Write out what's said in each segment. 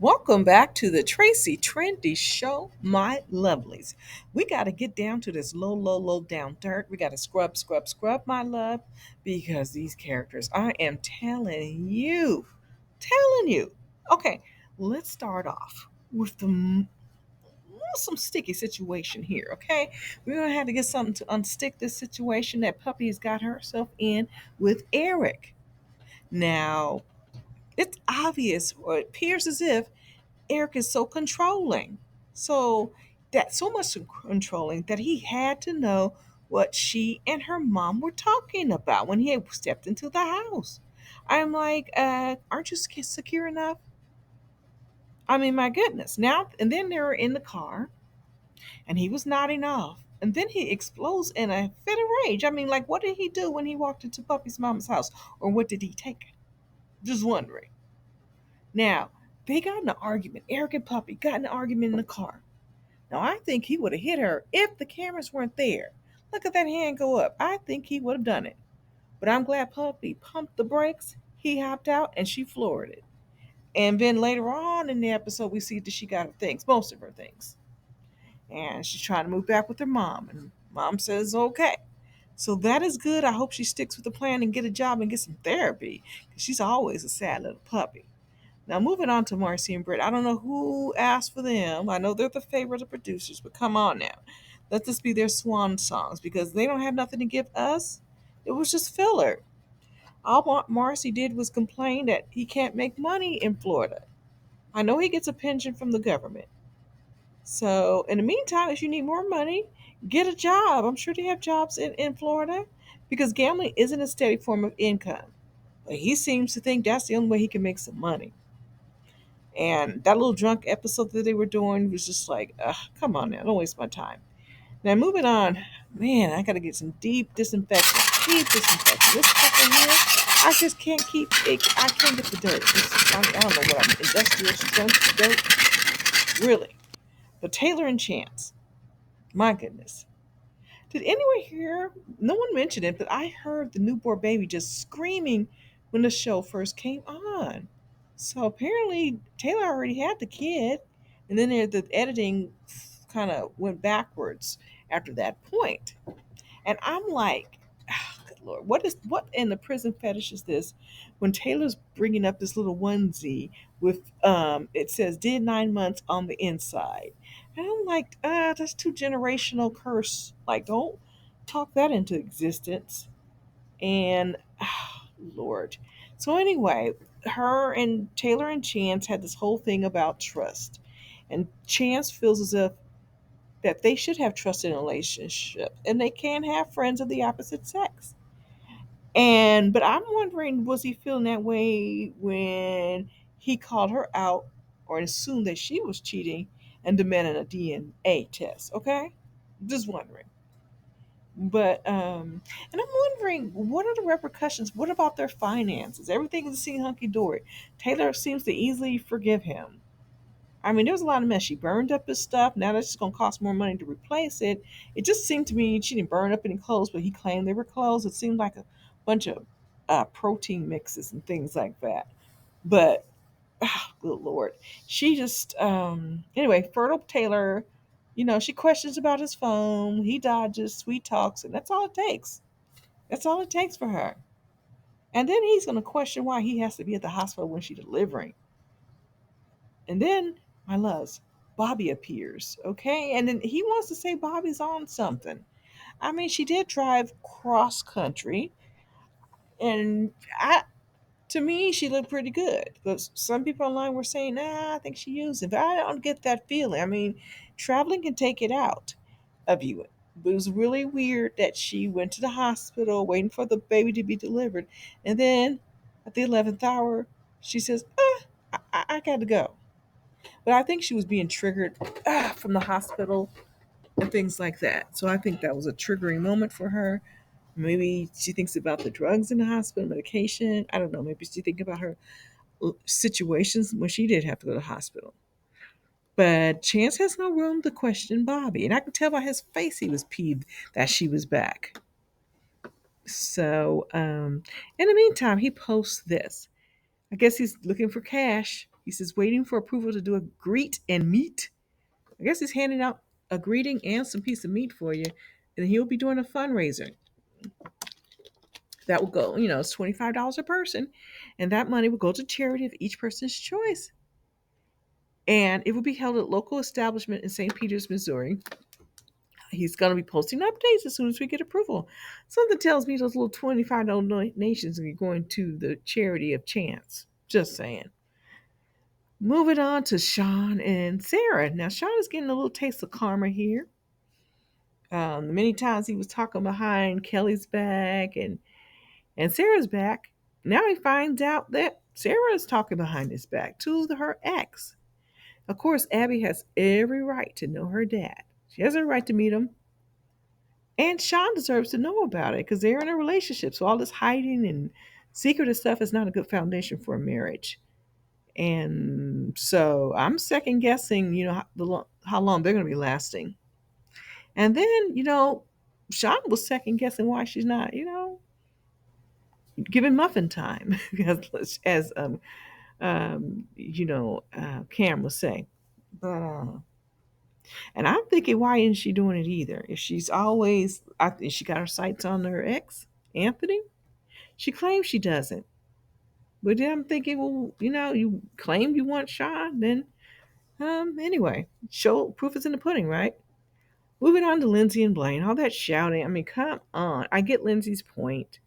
Welcome back to the Tracie Trendy Show, my lovelies. We got to get down to this low down dirt. We got to scrub, my love, because these characters, I am telling you. Okay, let's start off with some sticky situation here, okay? We're going to have to get something to unstick this situation that Puppy's got herself in with Eric. Now, it's obvious, or it appears as if Eric is so controlling. So much controlling that he had to know what she and her mom were talking about when he had stepped into the house. I'm like, aren't you secure enough? I mean, my goodness. Now and then they were in the car and he was nodding off. And then he explodes in a fit of rage. I mean, like, what did he do when he walked into Puppy's mom's house? Or what did he take? Just wondering. Now, they got in an argument. Eric and Puppy got in an argument in the car. Now, I think he would have hit her if the cameras weren't there. Look at that hand go up. I think he would have done it. But I'm glad Puppy pumped the brakes. He hopped out and she floored it. And then later on in the episode, we see that she got her things, most of her things. And she's trying to move back with her mom. And mom says, okay. So that is good. I hope she sticks with the plan and get a job and get some therapy. Because she's always a sad little puppy. Now, moving on to Marcy and Britt. I don't know who asked for them. I know they're the favorite of producers, but come on now. Let this be their swan songs because they don't have nothing to give us. It was just filler. All Marcy did was complain that he can't make money in Florida. I know he gets a pension from the government. So, in the meantime, if you need more money, get a job. I'm sure they have jobs in Florida because gambling isn't a steady form of income. But he seems to think that's the only way he can make some money. And that little drunk episode that they were doing was just like, ugh, come on now, don't waste my time. Now moving on, man, I gotta get some deep disinfection. Deep disinfection. This stuff in here, I just can't keep it. I can't get the dirt. I don't know what I'm industrial strength dirt. Really. But Taylor and Chance, my goodness. Did anyone hear? No one mentioned it, but I heard the newborn baby just screaming when the show first came on. So apparently Taylor already had the kid, and then the editing kind of went backwards after that point. And I'm like, oh, good Lord, what in the prison fetish is this? When Taylor's bringing up this little onesie with it says did 9 months on the inside, and I'm like, that's too generational curse. Like, don't talk that into existence. And Lord. So anyway, her and Taylor and Chance had this whole thing about trust. And Chance feels as if that they should have trust in a relationship and they can't have friends of the opposite sex. And but I'm wondering, was he feeling that way when he called her out or assumed that she was cheating and demanded a DNA test? Okay? Just wondering. But and I'm wondering, what are the repercussions? What about their finances? Everything is seem hunky dory. Taylor seems to easily forgive him. I mean, there was a lot of mess. She burned up his stuff. Now that's just gonna cost more money to replace it. It just seemed to me she didn't burn up any clothes, but he claimed they were clothes. It seemed like a bunch of protein mixes and things like that. But good lord, she just anyway. Fertile Taylor, she questions about his phone. He dodges, sweet talks, and that's all it takes. That's all it takes for her. And then he's gonna question why he has to be at the hospital when she's delivering. And then, my loves, Bobby appears, okay? And then he wants to say Bobby's on something. I mean, she did drive cross country, and to me, she looked pretty good. But some people online were saying, nah, I think she used it. But I don't get that feeling. I mean, traveling can take it out of you. But it was really weird that she went to the hospital waiting for the baby to be delivered. And then at the 11th hour, she says, I got to go. But I think she was being triggered from the hospital and things like that. So I think that was a triggering moment for her. Maybe she thinks about the drugs in the hospital, medication. I don't know. Maybe she think about her situations when she did have to go to the hospital. But Chance has no room to question Bobby. And I could tell by his face he was peeved that she was back. So in the meantime, he posts this. I guess he's looking for cash. He says, waiting for approval to do a greet and meet. I guess he's handing out a greeting and some piece of meat for you. And he'll be doing a fundraiser that will go, it's $25 a person. And that money will go to charity of each person's choice. And it will be held at local establishment in St. Peters, Missouri. He's going to be posting updates as soon as we get approval. Something tells me those little $25 donations are going to the charity of chance. Just saying. Moving on to Sean and Sarah. Now, Sean is getting a little taste of karma here. Many times he was talking behind Kelly's back and Sarah's back. Now he finds out that Sarah is talking behind his back to her ex. Of course, Abby has every right to know her dad. She has every right to meet him. And Sean deserves to know about it because they're in a relationship. So all this hiding and secretive stuff is not a good foundation for a marriage. And so I'm second guessing, how long they're going to be lasting. And then, Sean was second guessing why she's not, giving muffin time, as Cam was saying. But and I'm thinking, why isn't she doing it either? If she's always, I think she got her sights on her ex, Anthony. She claims she doesn't. But then I'm thinking, well, you claim you want Sean, then anyway, show proof is in the pudding, right? Moving on to Lindsay and Blaine, all that shouting. I mean, come on. I get Lindsay's point.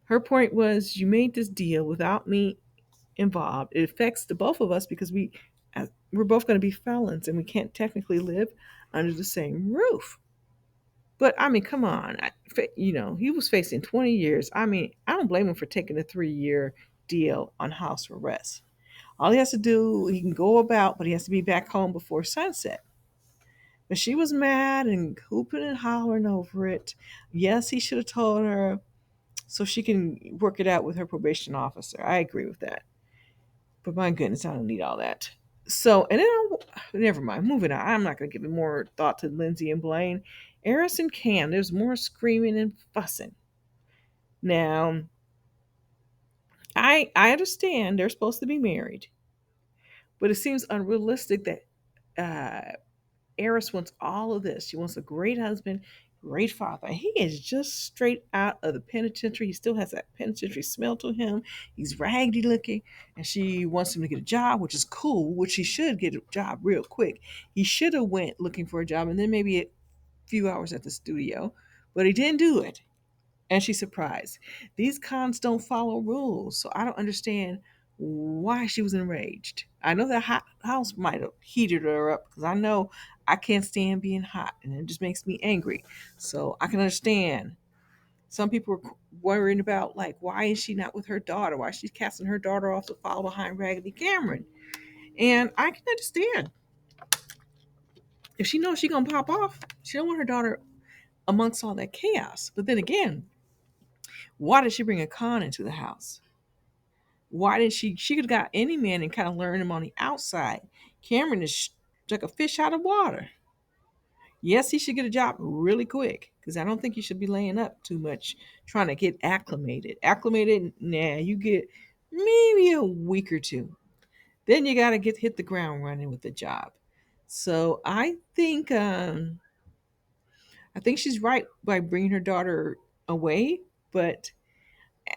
Her point was, you made this deal without me involved. It affects the both of us because we're both going to be felons and we can't technically live under the same roof. But I mean, come on. He was facing 20 years. I mean, I don't blame him for taking a 3-year deal on house arrest. All he has to do, he can go about, but he has to be back home before sunset. But she was mad and hooping and hollering over it. Yes, he should have told her so she can work it out with her probation officer. I agree with that. But my goodness, I don't need all that. So, and then never mind. Moving on. I'm not going to give it more thought to Lindsay and Blaine. Eris and Cam, there's more screaming and fussing. Now, I understand they're supposed to be married, but it seems unrealistic that Eris wants all of this. She wants a great husband, great father. He is just straight out of the penitentiary. He still has that penitentiary smell to him. He's raggedy looking, and she wants him to get a job, which is cool, which he should get a job real quick. He should have went looking for a job and then maybe a few hours at the studio, but he didn't do it. And she's surprised. These cons don't follow rules, so I don't understand why she was enraged. I know that hot house might have heated her up because I know I can't stand being hot and it just makes me angry. So I can understand. Some people are worrying about, like, why is she not with her daughter? Why is she casting her daughter off to follow behind Raggedy Cameron? And I can understand. If she knows she's gonna pop off, she don't want her daughter amongst all that chaos. But then again, why did she bring a con into the house? Why didn't she could have got any man and kind of learned him on the outside. Cameron is like a fish out of water. Yes, he should get a job really quick because I don't think he should be laying up too much trying to get acclimated. Acclimated, nah, you get maybe a week or two. Then you got to get hit the ground running with the job. So I think she's right by bringing her daughter away, but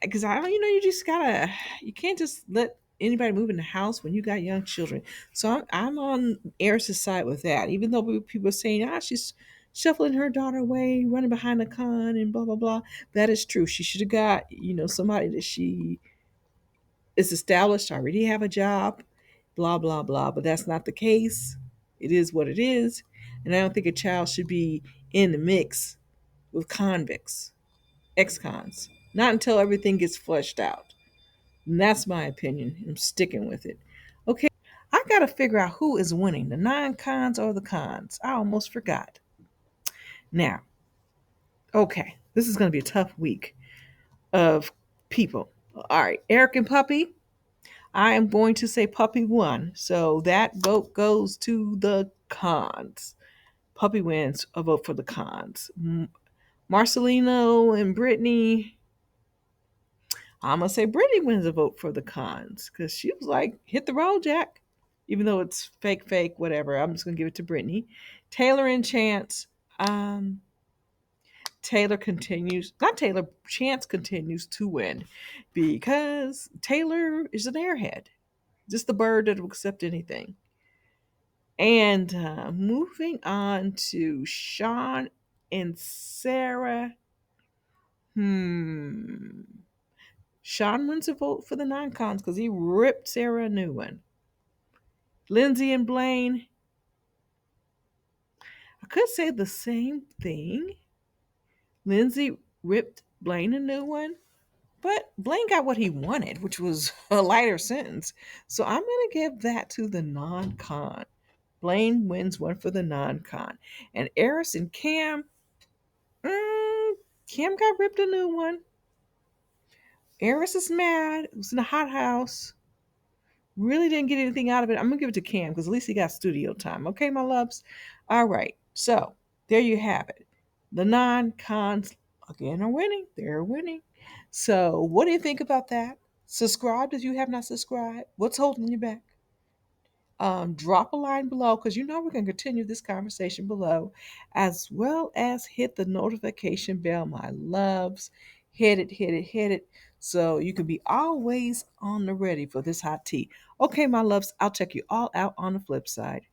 because I don't, you just gotta, you can't just let anybody move in the house when you got young children. So I'm on Eris's side with that, even though people are saying, she's shuffling her daughter away, running behind the con, and blah blah blah. That is true. She should have got, somebody that she is established, already have a job, blah blah blah. But that's not the case. It is what it is, and I don't think a child should be in the mix with convicts, ex-cons. Not until everything gets flushed out. And that's my opinion. I'm sticking with it. Okay, I got to figure out who is winning, the non-cons or the cons. I almost forgot. Now, okay, this is going to be a tough week of people. All right, Eric and Puppy. I am going to say Puppy won. So that vote goes to the cons. Puppy wins a vote for the cons. Marcelino and Brittany, I'm gonna say Brittany wins a vote for the cons because she was like, hit the road, Jack. Even though it's fake, whatever. I'm just gonna give it to Brittany. Taylor and Chance. Um, Taylor continues, not Taylor, Chance continues to win because Taylor is an airhead, just the bird that will accept anything. And moving on to Sean and Sarah. Hmm. Sean wins a vote for the non-cons because he ripped Sarah a new one. Lindsay and Blaine. I could say the same thing. Lindsay ripped Blaine a new one, but Blaine got what he wanted, which was a lighter sentence. So I'm going to give that to the non-con. Blaine wins one for the non-con. And Eris and Cam, Cam got ripped a new one. Eris is mad. It was in a hot house. Really didn't get anything out of it. I'm gonna give it to Cam because at least he got studio time. Okay, my loves. All right. So there you have it. The non-cons again are winning. They're winning. So what do you think about that? Subscribe if you have not subscribed. What's holding you back? Drop a line below because you know we're going to continue this conversation below, as well as hit the notification bell, my loves. Hit it, so you can be always on the ready for this hot tea. Okay, my loves, I'll check you all out on the flip side.